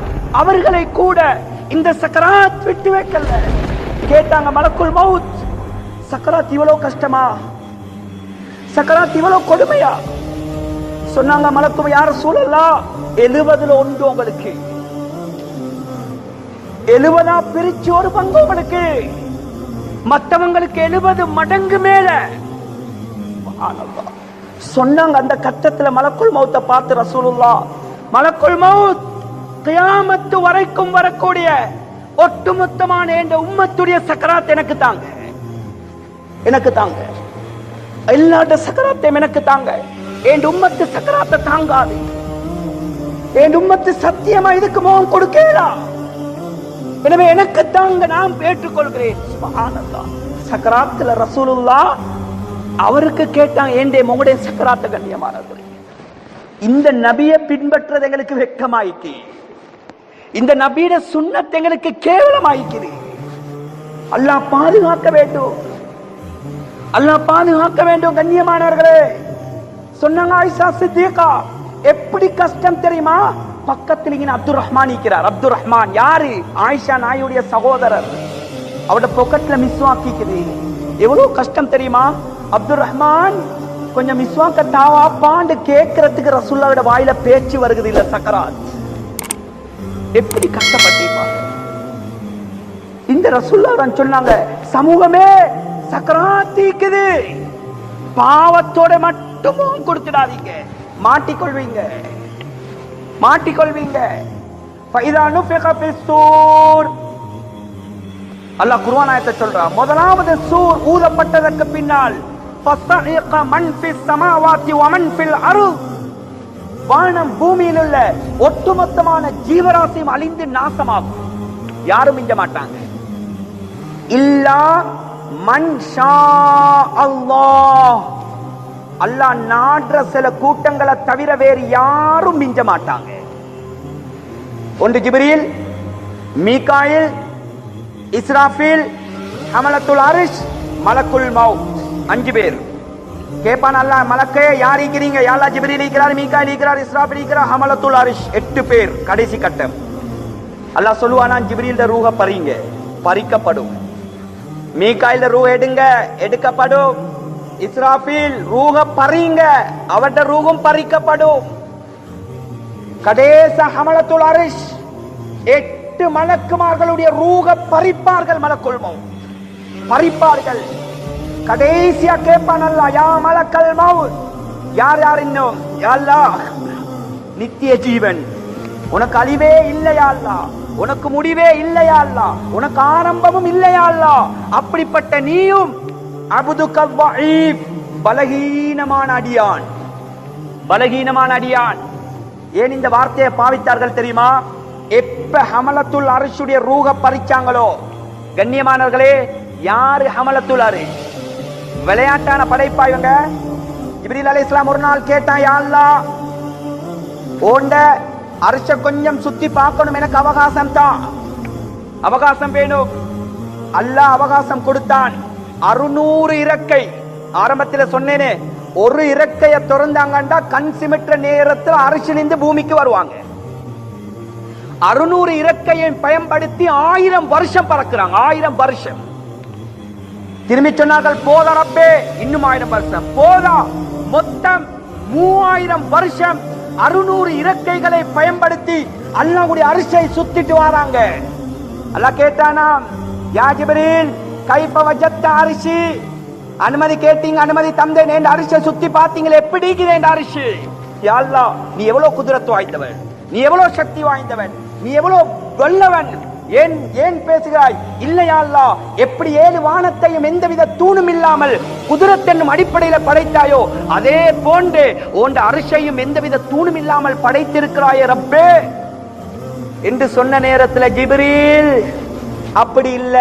அவர்களை கூட இந்த சக்கராத் விட்டு வைக்கல. கேட்டாங்க, மலக்குல் மௌத், சக்கராத் இவ்வளவு கஷ்டமா? சக்கராத் இவ்வளவு கொடுமையா? சொன்னாங்க, மலக்கும், யா ரசூலல்லாஹ், 70ல் 1 உங்களுக்கு, 70 பிரிச்சு ஒரு பங்கு உங்களுக்கு, மற்றவங்களுக்கு 70 மடங்கு மேல. சொன்னாங்க. அந்த கட்டத்துல மலக்குல் மௌத்தை பார்த்து ரசூலுல்லாஹ், மலக்குல் மௌத், கியாமத்து வரைக்கும் வரக்கூடிய ஒட்டுமொத்தமான இந்த உம்மத்துடைய சக்கராத் எனக்கு தாங்க, எல்லாட்ட சக்கராத்தையும் எனக்கு தாங்க. என் உம்மத்து சக்கராத்தை தாங்காது. என் உம்மத்து சத்தியமா இதுக்கு முகம் கொடுக்கலாம். எனவே எனக்கு தாங்க, நான் ஏற்றுக்கொள்கிறேன். சுப்ஹானல்லாஹ். சக்கராத்துல ரசூலுல்லாஹ் அவருக்கு கேட்டாங்க, ஏண்டே உங்களுடைய சக்கராத்த கண்ணியமானது. இந்த நபியை பின்பற்றது எங்களுக்கு வெட்கமாயிக்கு, இந்த நபியோட சுன்னத் எங்களுக்கு கேவலமாயிக்குது. அல்லாஹ் பாதுகாக்க வேண்டும். கண்ணியமானவர்களே, சொன்னாங்க ஆயிஷா சித்திகா, எப்படி கஷ்டம் தெரியுமா? பக்கத்தில் இங்க அப்துல் ரஹ்மான் இருக்கிறார். அப்துல் ரஹ்மான் யாரு? ஆயிஷா நாயுடைய சகோதரர். அவட பொக்கெட்ல மிஸ்வாக்கிக்குது. எவ்வளவு கஷ்டம் தெரியுமா? அப்துல் ரஹ்மான், கொஞ்சம் மிஸ்வாக்க தாவாப்பான்னு கேட்கறதுக்கு ரசூலுல்லாஹ்வோட வாயில பேச்சு வருகிறது இல்ல, சக்கராத். எப்படி கஷ்டப்பட்டிருப்பாங்க. இந்த ரசூலுல்லாஹ் சொன்னாங்க, சமூகமே சக்கராத் இருக்குது, பாவத்தோட மட்டும் கொடுத்துடாதீங்க, மாட்டிக்கொள்வீங்க. ஃபைதா நுஃபிக ஃபிஸ்ஸூர், அல்லாஹ் குர்ஆன் ஆயத்தை சொல்றான். முதலாவது சூர் ஊதப்பட்டதற்கு பின்னால் ஃபஸஇக மன் ஃபிஸ் ஸமாவாத்தி வ மன் ஃபில் அர்த், வானம் பூமியில் உள்ள ஒட்டுமொத்தமான ஜீவராசியும் அழிந்து நாசமாகும். யாரும் மிஞ்ச மாட்டாங்க. இல்லா மன் ஷா அல்லாஹ், அல்லாஹ் நாடுற சில கூட்டங்களை தவிர வேறு யாரும் மிஞ்ச மாட்டாங்க. ஒன்று ஜிப்ரீல், மீகாயில், இஸ்ராஃபீல், ஹமலத்துல் அர்ஷ், மலக்குல் மௌத், 5 பேர். கேப்பான் அல்லாஹ், மலக்கே யார் இருக்கிறீங்க? யா அல்லாஹ், ஜிப்ரீல் இருக்கிறார், மீகாயில் இருக்கிறார், இஸ்ராஃபீல் இருக்கிறார், ஹமலத்துல் அர்ஷ், 8 பேர். கடைசி கட்டம் அல்லாஹ் சொல்லுவானா, ஜிப்ரீல் ரூஹ பறிங்க, பறிக்கப்படும். மீகாயில் ரூஹ எடுங்க, எடுக்கப்படும். இஸ்ராஃபீல் ரூஹ பறிங்க, அவட ரூஹும் பறிக்கப்படும். கடைசி ஹமலத்துல் அர்ஷ் 8 மலக்குமார்களுடைய ரூஹ பறிப்பார்கள். மலக்குல் மௌத் பறிப்பார்கள். கடைசியா கேட்பான் அல்லாஹ், யா மலக்கல் மௌத், யார் யார் இன்னும்? யா அல்லாஹ், நித்திய ஜீவன், உனக்கு அழிவே இல்லையா அல்லாஹ், உனக்கு முடிவே இல்லையா அல்லாஹ், உனக்கு ஆரம்பமும் இல்லையா அல்லாஹ், அப்படிப்பட்ட நீயும் அப்துகல் வஈப், பலகீனமான அடியான், பலகீனமான அடியான். ஏன் இந்த வார்த்தையை பாவித்தார்கள் தெரியுமா? எப்ப ஹமலத்துல் அர்ஷுடைய ரூஹ பறிச்சாங்களோ, கண்ணியமானவர்களே, யாரு ஹமலத்துல் அர்ஷ்? விளையாட்டான படைப்பா இவங்க. ஜிப்ரீல் அலைஹிஸ்ஸலாம் ஒரு நாள் கேட்டான், யா அல்லாஹ், ஓண்ட அர்ஷ கொஞ்சம் சுத்தி பார்க்கணும், எனக்கு அவகாசம் தான், அவகாசம் வேணும். அல்லாஹ் அவகாசம் கொடுத்தான். 600 இறக்கை. ஆரம்பத்தில் சொன்னேனே, ஒரு இறக்கைய திறந்தாங்கண்டா கண் சிமிட்ட நேரத்தில் அரிசிலிருந்து பூமிக்கு வருவாங்க. 600 இறக்கையை பயன்படுத்தி 1000 வருஷம் பறக்கிறாங்க. 1000 வருஷம். திரும்பி சொன்னார்கள், போதா ரப்பே, இன்னும் 1000 வருஷம் போதா. மொத்தம் 3000 வருஷம் 600 இறக்கைகளை பயன்படுத்தி அல்லாஹ்வுடைய அரிசியை சுத்திட்டு வராங்க. அல்லாஹ் கேட்டானா, யா ஜிப்ரீல், கைஃப வஜத்த அரிசி, அனுமதி கேட்டீங்க, அனுமதி தந்தேன், என் அரிசியை சுத்தி பார்த்தீங்களே, எப்படி இருக்கிறேன் அரிசி? யா அல்லாஹ், நீ எவ்வளவு குதிரத்து வாய்ந்தவன், நீ எவ்வளவு சக்தி வாய்ந்தவன், நீ எவ்வளவு வல்லவன், ஏன் ஏன் பேசுகிறாய்? இல்லையா அல்லாஹ், எப்படி 7 வானத்தையும் எந்தவித தூணும் இல்லாமல் குதிரத் என்னும் அடிப்படையில் படைத்தாயோ, அதே போன்று உன் அரிசியையும் எந்தவித தூணும் இல்லாமல் படைத்திருக்கிறாயே ரப்பே என்று சொன்ன நேரத்தில் ஜிப்ரீல், அப்படி இல்ல,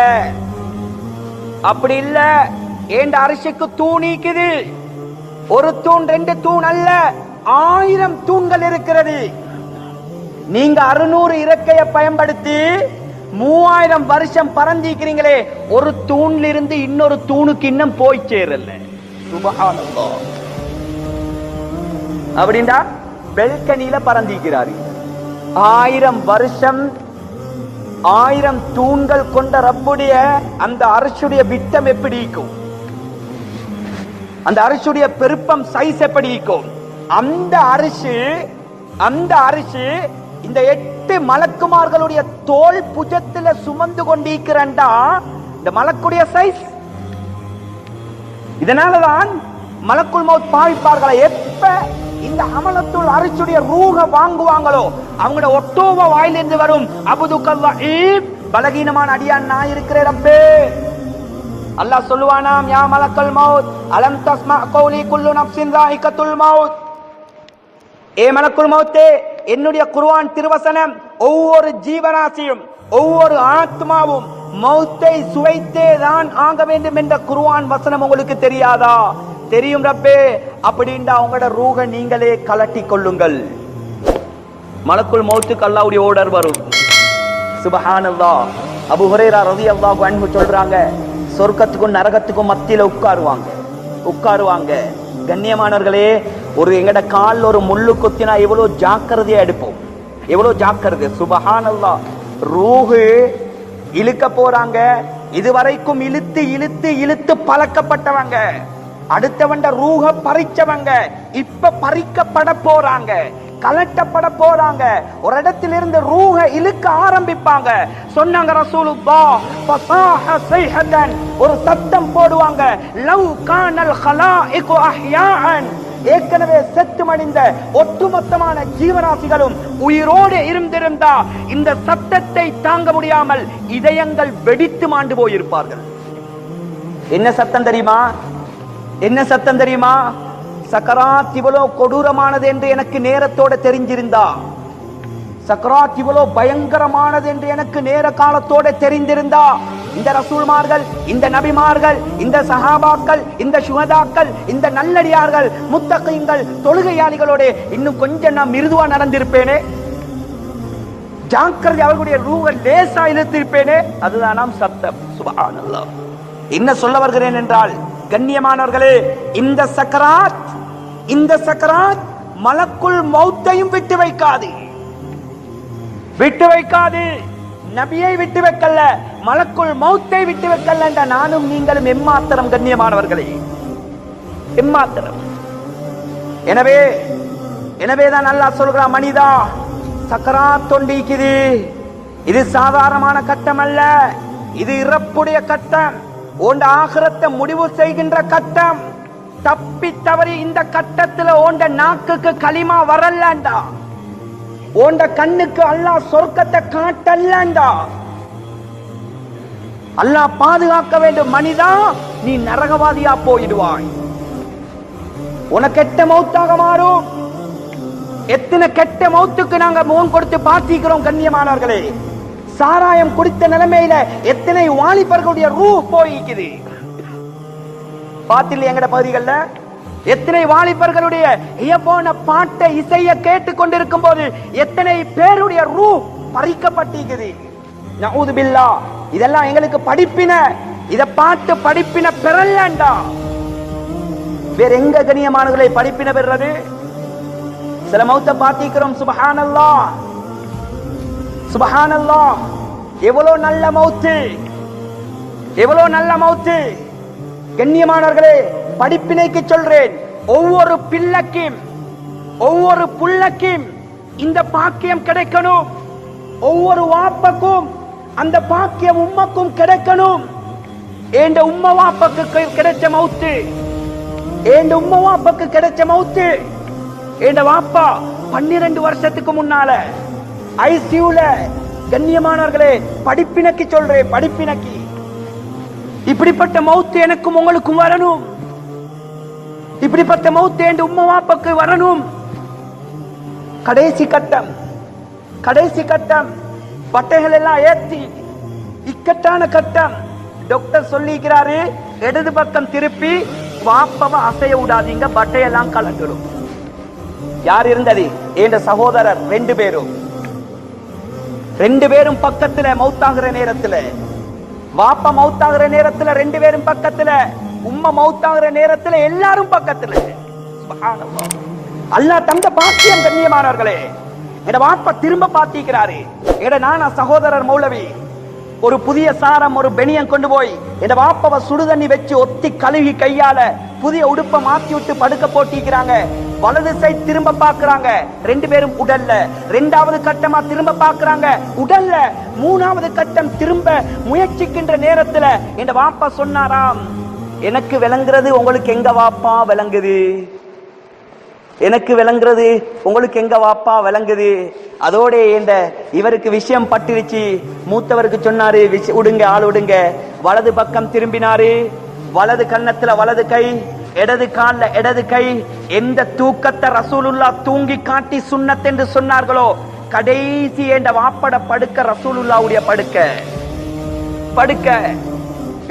அப்படி இல்ல, ஏண்ட அரிசிக்கு தூணிக்குது. ஒரு தூண் 2 தூண் அல்ல, 1000 தூண்கள் இருக்கிறது. நீங்க 600 இறக்கையை பயன்படுத்தி 3000 வருஷம் பறந்திருக்கிறீங்களே, ஒரு தூண்ல இருந்து இன்னொரு தூணுக்கு இன்னும் போய் சேரல. சுப்ஹானல்லாஹ். அப்படின்னா பெல்கனியில பறந்திருக்கிறாரு. 1000 வருஷம் 1000 தூண்கள் கொண்ட ரப்புடைய அந்த அரிசியுடைய விட்டம் எப்படி இருக்கும்? அந்த அரிசியுடைய பெருப்பம் சைஸ் எப்படி இருக்கும்? அந்த அரிசி இந்த 8 மலக்குமார்களுடைய தோல் புஜத்துல சுமந்து கொண்டிருக்கிறண்டா இந்த மலக்குடைய சைஸ். இதனாலதான் மலக்குல் மௌத் பாவிப்பார்களா, எப்ப இந்த ஹமலத்துல் அர்ஷுடைய ரூஹ வாங்குவாங்களோ அவங்களோட ஒட்டோவ வாயிலிருந்து வரும், அப்துகல் வஈப், பலகீனமான அடியான் நான் இருக்கிறேன் ரப்பே. அல்லாஹ் சொல்லுவானாம், யா மலக்கல் மௌத், அலம் தஸ்மா கௌலி குல்லு நஃப்ஸின் ஸாயிகத்துல் மௌத். ஏ மலக்குல் மௌத்தே, என்னுடைய குர்ஆன் திருவசனம், ஒவ்வொரு ஜீவராசியும் ஒவ்வொரு ஆத்மாவும் மௌத்தை சுவைத்தே தான் ஆக வேண்டும் என்ற குர்ஆன் வசனம் உங்களுக்கு தெரியாதா? தெரியும் ரப்பே. அப்படின்னா அவங்களோட ரூஹ நீங்களே கலட்டி கொள்ளுங்கள். மலக்குல் மௌத்துக்கு அல்லாஹ்வுடைய ஆர்டர் வரும். சுப்ஹானல்லாஹ். அபூ ஹுரைரா ரலியல்லாஹு அன்ஹு சொல்றாங்க, சொர்க்கத்துக்கும் நரகத்துக்கும் மத்தியில உட்காருவாங்க. கண்ணியமானவர்களே, ஒரு எங்கட கால் ஒரு முள்ளு கொத்தினா எவ்வளவு ஜாக்கிரதையா எடுப்போம், எவ்வளவு ஜாக்கிரதை. சுப்ஹானல்லாஹ். ரூஹு இழுக்க போறாங்க. இதுவரைக்கும் இழுத்து இழுத்து இழுத்து பழக்கப்பட்டவங்க, அடுத்தவண்ட ரூஹ பறிச்சவங்க, இப்ப பறிக்கப்பட போறாங்க, கலட்டப்பட போறாங்க. ஒரு இடத்திலிருந்து ரூஹ இழுக்க ஆரம்பிப்பாங்க. சொன்னாங்க ரசூலுல்லாஹ், ஃபஸாஹ ஸைஹதன், ஒரு சத்தம் போடுவாங்க, லவ் கானல் ஹலாயிகு அஹ்யாஅன், ஏற்கனவே செத்து மடிந்த ஒட்டுமொத்தமான ஜீவராசிகளும் உயிரோடு இருந்திருந்தா இந்த சத்தத்தை தாங்க முடியாமல் இதயங்கள் வெடித்து மாண்டு போயிருப்பார்கள். என்ன சத்தம் தெரியுமா? என்ன சத்தம் தெரியுமா? சக்கராத் இவ்வளவு கொடூரமானது என்று எனக்கு நேரத்தோட தெரிஞ்சிருந்தா, சக்கராத் இவ்வளவு பயங்கரமானது என்று எனக்கு நேர காலத்தோட தெரிந்திருந்தா, இந்த ரசூல்மார்கள், இந்த நபிமார்கள், இந்த சஹாபாக்கள், இந்த சுஹதாக்கள், இந்த நல்லடியார்கள், முத்தகீன்கள், தொழுகையாளிகளோட இன்னும் கொஞ்சம் நான் மிருதுவா நடந்திருப்பேனே, ஜாக்கிரதை அவர்களுடைய ரூஹை லேசா இழுத்திருப்பேனே. அதுதான் நாம் சத்தம். சுப்ஹானல்லாஹ். என்ன சொல்ல வருகிறேன் என்றால், கண்ணியமானவர்களே, இந்த சக்கராத் மலக்குல் மௌத்தையும் விட்டு வைக்காது, விட்டு வைக்காது. நபியை விட்டு வைக்கல, மலக்குல் மௌத்தை விட்டு வைக்கல என்ற நானும் நீங்களும் எம்மாத்திரம் கண்ணியமானவர்களே, எம்மாத்திரம். எனவேதான் அல்லாஹ் சொல்கிறான், மனிதா சக்கராத் தொண்டிக்குது. இது சாதாரணமான கட்டம் அல்ல, இது இறப்புடைய கட்டம், ஓண்ட ஆகிரத்தை முடிவு செய்கின்ற கட்டம். தப்பி தவறி இந்த கட்டத்துல ஓண்ட நாக்குக்கு களிமா வரலண்டா, ஓண்ட கண்ணுக்கு அல்லாஹ் சொர்க்கத்தை காட்டல்லண்டா, அல்லாஹ் பாதுகாக்க வேண்டும். மனிதா நீ நரகவாதியா போயிடுவாய், உனக்கு கெட்ட மௌத்தாக மாறும். எத்தனை கெட்ட மௌத்துக்கு நாங்க முகம் கொடுத்து பார்த்திக்கிறோம் கண்ணியமானவர்களே. சாராயம் குடித்த நிலைமையில எத்தனை வாலிபர்களுடைய ரூஹ் போயிக்குது பாத்தில. எங்கட பகுதிகளில் எத்தனை வாலிபர்களுடைய இயப்போன பாட்டை இசைய கேட்டுக் கொண்டிருக்கும் போது எத்தனை பேருடைய ரூஹ் பறிக்கப்பட்டிருக்குது. நஊது பில்லாஹ். இதெல்லாம் எங்களுக்கு படிப்பின, இத பாட்டு படிப்பின பெறலண்டா. வேற எங்க கண்ணியமானவர்களை படிப்பின பெறது? சில மௌத்த பார்த்திக்கிறோம். சுப்ஹானல்லாஹ், சுப்ஹானல்லாஹ். எவ்வளவு நல்ல மௌத்து, எவ்வளவு நல்ல மௌத்து. கண்ணியமானவர்களே, படிப்பினைக்கு சொல்றேன், ஒவ்வொரு பிள்ளைக்கும் ஒவ்வொரு புள்ளக்கும் இந்த பாக்கியம் கிடைக்கணும். ஒவ்வொரு வாப்பக்கும் அந்த பாக்கியம் உம்மக்கும் கிடைக்கணும். ஏண்ட உம்ம வாப்பக்கு கிடைச்ச மௌத்து, ஏண்ட உம்ம வாப்பக்கு கிடைச்ச மௌத்து. ஏண்ட வாப்பா 12 வருஷத்துக்கு முன்னால ஐசியூல. கண்ணியமானவர்களே, படிப்பினைக்கு சொல்றேன், படிப்பினைக்கு. இப்படிப்பட்ட மௌத்து எனக்கும் உங்களுக்கும் வரணும். இப்படிப்பட்ட மௌத்து என் உம்மா வாப்பாக்கு வரணும். கடைசி கட்டம், கடைசி கட்டம். பட்டைகள் எல்லாம் ஏத்தி இக்கட்டான கட்டம். டாக்டர் சொல்லிக்கிறாரு, இடது பக்கம் திருப்பி வாப்பாவை அசைய விடாதீங்க, பட்டையெல்லாம் கலந்துடும். யார் இருந்தது? என் சகோதரர் 2 பேரும். 2 பேரும் பக்கத்துல மௌத்தாகிற நேரத்துல, வாப்பா மௌத்தாகிற நேரத்துல 2 பேரும் பக்கத்துல, உம்மா மௌத்தாகிற நேரத்துல எல்லாரும் பக்கத்துல. சுப்ஹானல்லாஹ். அல்லாஹ் தந்த பாக்கியம் கண்ணியமானவர்களே. என் வாப்பா திரும்ப பாத்திக்கிறாரு. நானா சகோதரர் மௌலவி ஒரு புதிய சாரம், ஒரு பெனியன் கொண்டு போய் என் வாப்பாவை சுடுதண்ணி வச்சு ஒத்தி கழுவி கையால புதிய உடுப்பை மாத்தி விட்டு படுக்க போட்டிக்கிறாங்க. வலது சைட் திரும்ப பாக்குறாங்க, 2 பேரும் உடல்ல. 2வது கட்டமா திரும்ப பாக்குறாங்க, உடல்ல. 3வது கட்டம் திரும்ப முயற்சிக்கின்ற நேரத்துல என் வாப்பா சொன்னாராம், எனக்கு விளங்குறது உங்களுக்கு எங்க வாப்பா விளங்குது, எனக்கு விளங்குறது உங்களுக்கு எங்க வாப்பா விளங்குது. அதோட இவருக்கு விஷயம் பட்டுருச்சு. மூத்தவருக்கு சொன்னாரு, விடுங்க, ஆள் விடுங்க. வலது பக்கம் திரும்பினாரு. வலது கன்னத்துல வலது கை, இடது கால்ல இடது கை. எந்த தூக்கத்தை ரசூலுல்லாஹ் தூங்கி காட்டி சுன்னத் என்று சொன்னார்களோ, கடைசி என்ற வாப்பட படுக்க ரசூலுல்லாஹ்வுடைய படுக்க.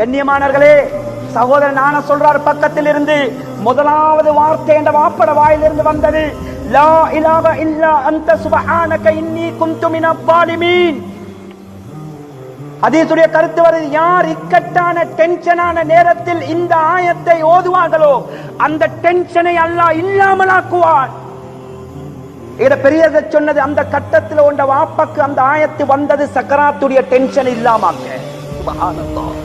கண்ணியமானவர்களே, சகோதரன் நானா சொல்றாரு பக்கத்தில் இருந்து, முதலாவது வார்த்தை என்ற வாப்பட வாயிலிருந்து வந்தது, லா இலாஹ இல்லா அன்த சுப்ஹானக இன்னி குன்து மினல் ஸாலிமீன். ஹதீஸுடைய கருத்து வருது, யார் இக்கட்டான டென்ஷனான நேரத்தில் இந்த ஆயத்தை ஓதுவார்களோ அந்த டென்ஷனை அல்லாஹ் இல்லாமலாக்குவான். இத பெரியத சொன்னது, அந்த கட்டத்தில் உண்ட வாப்பாக்கு அந்த ஆயத்து வந்தது சக்கராத்துடைய டென்ஷன் இல்லாமாங்க. சுப்ஹானல்லாஹ்.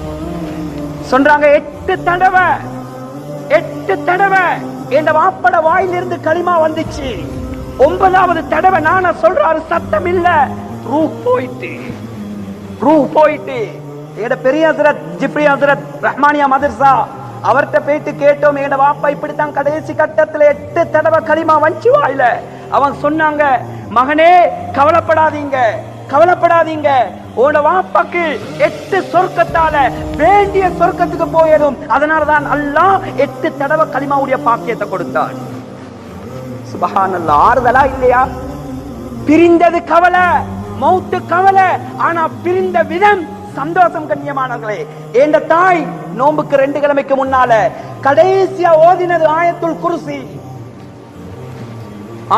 சொல்றாங்க 8 தடவை என் வாப்பட வாயிலிருந்து களிமா வந்துச்சு. 9வது தடவை நானா சொல்றாரு, சத்தம் இல்ல, ரூஹ் போயிட்டு. என் பெரிய ஹஸ்ரத் ஜிப்ரி ஹஸ்ரத் ரஹ்மானியா மதரசா அவர்கிட்ட போயிட்டு கேட்டோம், எங்க வாப்பா இப்படித்தான் கடைசி கட்டத்துல 8 தடவை களிமா வஞ்சி வாயில. அவன் சொன்னாங்க, மகனே கவலைப்படாதீங்க, கவலைப்படாதீங்க, உன்னோட வாப்பாக்கு 8 சொர்க்கத்தால வேண்டிய சொர்க்கத்துக்கு போயிடும். அதனாலதான் அல்லாஹ் 8 தடவை களிமாவுடைய பாக்கியத்தை கொடுத்தான். சுப்ஹானல்லாஹ். ஆறுதலா இல்லையா? பிரிந்தது கவலை, மௌத்து கவலை, ஆனா பிரிந்த விதம் சந்தோஷம். கண்ணியமானவர்களே, என்ற தாய் நோம்புக்கு 2 கிழமைக்கு முன்னால கடைசியா ஓதினது ஆயத்துல் குர்சி.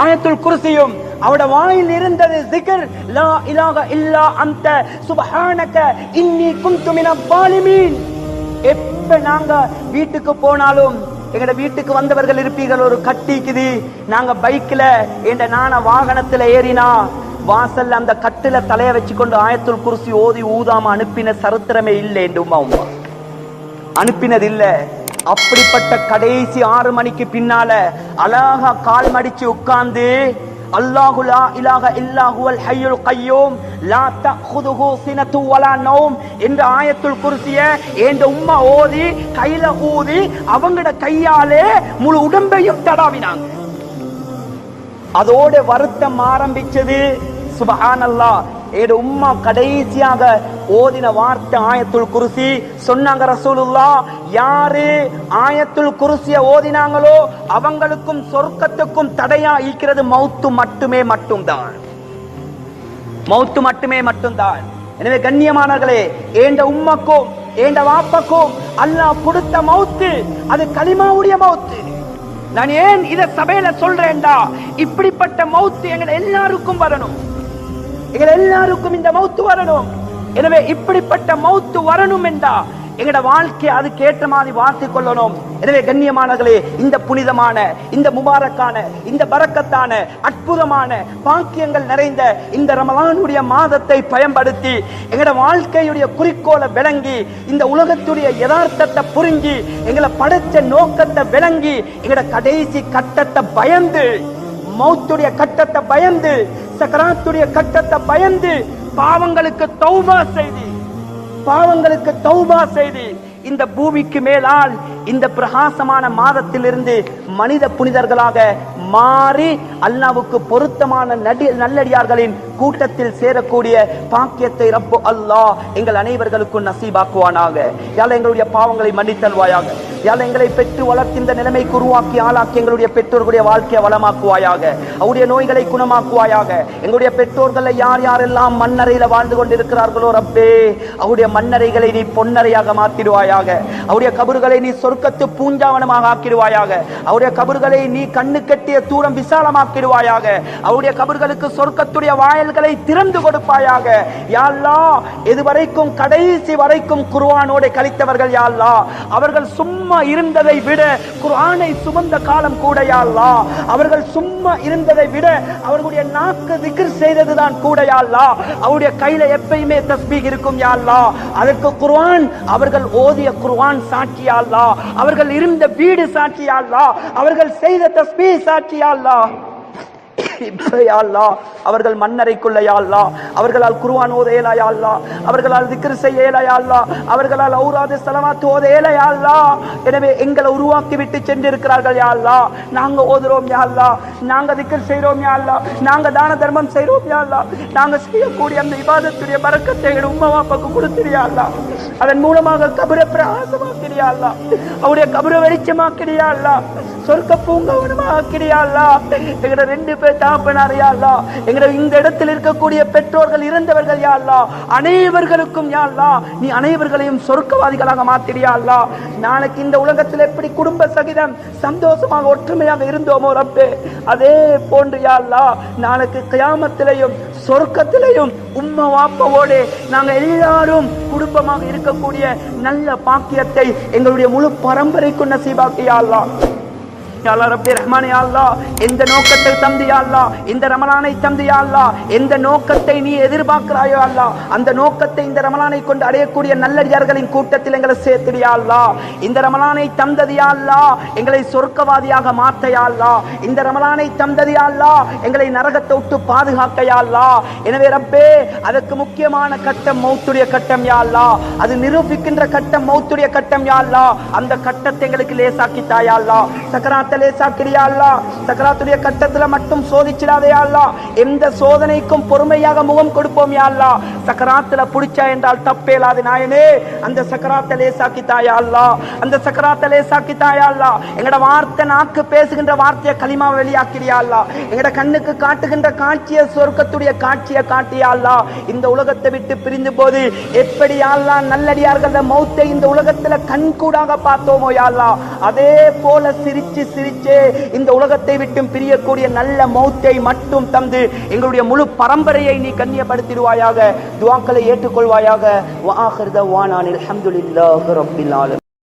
ஆயத்துல் குர்சியும் அவட வாயில் இருந்தது zikr, லா இலாஹ இல்லா அன்த சுப்ஹானக இன்னி குன்து மினல் ஸாலிமீன். எப்ப நாங்க வீட்டுக்கு போனாலும், எங்கட வீட்டுக்கு வந்தவர்கள் இருப்பீர்கள், ஒரு கட்டிக்குது, நாங்க பைக்ல என்ற நான வாகனத்துல ஏறினா வாசல்ல அந்த கட்டில தலைய வச்சுக்கொண்டு ஆயத்துல் குர்சி ஓதி ஊதாம அனுப்பின சரித்திரமே இல்லை என்று உம்மா அனுப்பினது இல்ல. அப்படிப்பட்ட கடைசி 6 மணிக்கு பின்னால அழகா கால் மடிச்சு உட்கார்ந்து அல்லாஹு லா இலாஹ இல்லா ஹுவல் ஹய்யுல் கய்யூம் லா தஅഖுதுஹு சினத்து வலா நௌம் என்ற ஆயத்துல் குர்சிய என்ற உம்மா ஓதி கையில ஊதி அவங்கட கையாலே முழு உடம்பையும் தடாவினாங்க. அதோட வருத்தம் ஆரம்பிச்சது. சுப்ஹானல்லாஹ். ஏட உம்மா கடைசியாக ஓதின வார்த்தை ஆயத்துல் குர்சி. சொன்னாங்க ரசூலுல்லாஹ், யாரு ஆயத்துல் குர்சிய ஓதினாங்களோ அவங்களுக்கும் சொர்க்கத்துக்கும் தடையா இருக்கிறது மௌத்து மட்டுமே மட்டும்தான், மௌத்து மட்டுமே மட்டும்தான். எனவே கண்ணியமானவர்களே, ஏண்ட உம்மக்கும் ஏண்ட வாப்பக்கும் அல்லாஹ் கொடுத்த மௌத்து அது கலிமாவுடைய மௌத்து. நான் ஏன் இத சபையில சொல்றேன்டா, இப்படிப்பட்ட மௌத்து எங்க எல்லாருக்கும் வரணும், எங்க எல்லாருக்கும் இந்த மௌத்து வரணும். எனவே இப்படிப்பட்ட மௌத்து வரணும் என்றா எங்கட வாழ்க்கையை அதுக்கு ஏற்ற மாதிரி வாழ்த்திக் கொள்ளணும். எனவே கண்ணியமானங்களே, இந்த புனிதமான, இந்த முபாரக்கான, இந்த பரக்கத்தான, அற்புதமான பாக்கியங்கள் நிறைந்த இந்த ரமலானுடைய மாதத்தை பயன்படுத்தி எங்கட வாழ்க்கையுடைய குறிக்கோளை விளங்கி, இந்த உலகத்துடைய யதார்த்தத்தை புரிஞ்சு, எங்களை படைச்ச நோக்கத்தை விளங்கி, எங்கட கடைசி கட்டத்தை பயந்து, மௌத்துடைய கட்டத்தை பயந்து, சக்கராத்துடைய கட்டத்தை பயந்து, பாவங்களுக்கு தௌபா செய்து, பாவங்களுக்கு தௌபா செய்து இந்த பூமிக்கு மேலால் இந்த பிரகாசமான மாதத்திலிருந்து மனித புனிதர்களாக மாறி அல்லாஹ்வுக்கு பொருத்தமான நல்லடியார்களின் கூட்டத்தில் சேரக்கூடிய பாக்கியத்தை ரப்பு அல்லாஹ் எங்கள் அனைவர்களுக்கும் நசீபாக்குவானாக. யாழ் எங்களுடைய பாவங்களை மன்னித்தல்வாயாக. யாழ் எங்களை பெற்று வளர்த்து இந்த நிலைமைக்கு உருவாக்கி ஆளாக்கி எங்களுடைய பெற்றோர்களுடைய வாழ்க்கையை வளமாக்குவாயாக. அவருடைய நோய்களை குணமாக்குவாயாக. எங்களுடைய பெற்றோர்களை யார் யாரெல்லாம் மண்ணறையில வாழ்ந்து கொண்டிருக்கிறார்களோ ரப்பே, அவருடைய மண்ணறைகளை நீ பொன்னறையாக மாற்றிடுவாயாக. அவருடைய கபறுகளை நீ சொர்க்கத்து பூஞ்சாவனமாக ஆக்கிடுவாயாக. அவருடைய கபறுகளை நீ கண்ணு கட்டிய தூரம் விசாலமாக்கிடுவாயாக. அவருடைய கபர்களுக்கு சொர்க்கத்துடைய வாயில்களை திறந்து கொடுப்பாயாக. யா அல்லாஹ், இதுவரைக்கும் கடைசி வரைக்கும் குர்ஆனோடு கழித்தவர்கள் யா அல்லாஹ், அவர்கள் சும்மா இருந்ததை விட குர்ஆனை சுமந்த காலம் கூட யா அல்லாஹ், அவர்கள் சும்மா இருந்ததை விட அவர்களுடைய நாக்கு திக்ர் செய்ததுதான் கூட யா அல்லாஹ், அவருடைய கையில எப்பயுமே தஸ்பீஹ் இருக்கும் யா அல்லாஹ். அதற்கு குர்ஆன், அவர்கள் ஓதிய குர்ஆன் சாட்சி யா அல்லாஹ், அவர்கள் இருந்த வீடு சாட்சி யா அல்லாஹ், அவர்கள் செய்த தஸ்பீஹ் சாட்சி யா அல்லாஹ். அவர்கள் மண்ணறைக்குள்ள யா அல்லாஹ், அவர்களால் குர்ஆன் ஓத இயலா யா அல்லாஹ், அவர்களால் திக்ர் செய்ய இயலா யா அல்லாஹ், அவர்களால் ஔராத் ஸலவாத் ஓத இயலா யா அல்லாஹ். எனவே எங்களை உருவாக்கி விட்டு சென்றிருக்கிறார்கள் யா அல்லாஹ். நாங்க ஓதுறோம் யா அல்லாஹ், நாங்க திக்ர் செய்றோம் யா அல்லாஹ், நாங்க தான தர்மம் செய்றோம் யா அல்லாஹ். நாங்க செய்யக்கூடிய அந்த இபாதத்துடைய பரக்கத்தை எங்கள் உம்மா வாப்பாக்கு கொடுத்திரு யா அல்லாஹ். அதன் மூலமாக கபரை பிரகாசமாக்கிறியா அல்லாஹ், அவருடைய கபரை வெளிச்சமாக்கிறியா அல்லாஹ், சொர்க்க பூங்காவனமாக்கிறியா அல்லாஹ். எங்கட 2 பேர் தாப்பனார் யா அல்லாஹ், எங்கட இந்த இடத்தில் இருக்கக்கூடிய பெற்றோர்கள் இருந்தவர்கள் யா அல்லாஹ், அனைவர்களுக்கும் யா அல்லாஹ் நீ அனைவர்களையும் சொர்க்கவாதிகளாக மாத்திரியா அல்லாஹ். நாளைக்கு இந்த உலகத்தில் எப்படி குடும்ப சகிதம் சந்தோஷமாக ஒற்றுமையாக இருந்தோமோ ரப்பே, அதே போன்று யா அல்லாஹ் நாளைக்கு கியாமத்திலையும் சொர்க்கத்திலையும் உம்மா வாப்பாவோடு நாங்க எல்லாரும் குடும்பமாக இருக்கக்கூடிய நல்ல பாக்கியத்தை எங்களுடைய முழு பரம்பரைக்கு நசீபாக்கியா அல்லாஹ். யா அல்லாஹ் ரப்பி ரஹ்மானே யா அல்லாஹ் எந்த நோக்கத்தை தந்து யா அல்லாஹ் இந்த ரமலானை தந்து யா அல்லாஹ் எந்த நோக்கத்தை நீ எதிர்பார்க்கிறாயோ அல்லாஹ் அந்த நோக்கத்தை இந்த ரமலானை கொண்டு அடையக்கூடிய நல்லடியார்களின் கூட்டத்தில் எங்களை சேர்த்துடு யா அல்லாஹ். இந்த ரமலானை தந்தது யா அல்லாஹ் எங்களை சொர்க்கவாதியாக மாற்ற யா அல்லாஹ். இந்த ரமலானை தந்தது யா அல்லாஹ் எங்களை நரகத்தை விட்டு பாதுகாக்க யா அல்லாஹ். எனவே ரப்பே அதற்கு முக்கியமான கட்டம் மௌத்துடைய கட்டம் யா அல்லாஹ். அது நிரூபிக்கின்ற கட்டம் மௌத்துடைய கட்டம் யா அல்லாஹ். அந்த கட்டத்தை எங்களுக்கு லேசாக்கி தா யா அல்லாஹ். சக்கராத்தை லேசாக்கிடு யா அல்லாஹ். சக்கராத்துடைய கட்டத்துல மட்டும் சோதிச்சிடாதே யா அல்லாஹ். எந்த சோதனைக்கும் பொறுமையாக முகம் கொடுப்போம் யா அல்லாஹ். சக்கராத்துல புடிச்சா என்றால் தப்பேலாது நாயனே. அந்த சக்கராத்தை லேசாக்கி தா யா அல்லாஹ். அந்த சக்கராத்தை லேசாக்கி தா யா அல்லாஹ். எங்கட வார்த்தை நாக்கு பேசுகின்ற வார்த்தையை களிமா வெளியாக்கிறியா அல்லாஹ். எங்கட கண்ணுக்கு காட்டுகின்ற காட்சியை சொர்க்கத்துடைய காட்சியை காட்டியா அல்லாஹ். இந்த உலகத்தை விட்டு பிரிந்து போது எப்படி யா அல்லாஹ் நல்லடியார்கள் மௌத்தை இந்த உலகத்துல கண்கூடாக பார்த்தோமோ யா அல்லாஹ் அதே போல சிரிச்சு சிரிச்சு இந்த உலகத்தை விட்டு பிரியக்கூடிய நல்ல மௌத்தை மட்டும் தந்து எங்களுடைய முழு பரம்பரையை நீ கண்ணியப்படுத்திடுவாயாக. துஆக்களை ஏற்றுக்கொள்வாயாக. வ ஆகிர் தஅவானா அல்ஹம்துலில்லாஹி ரப்பில் ஆலமீன்.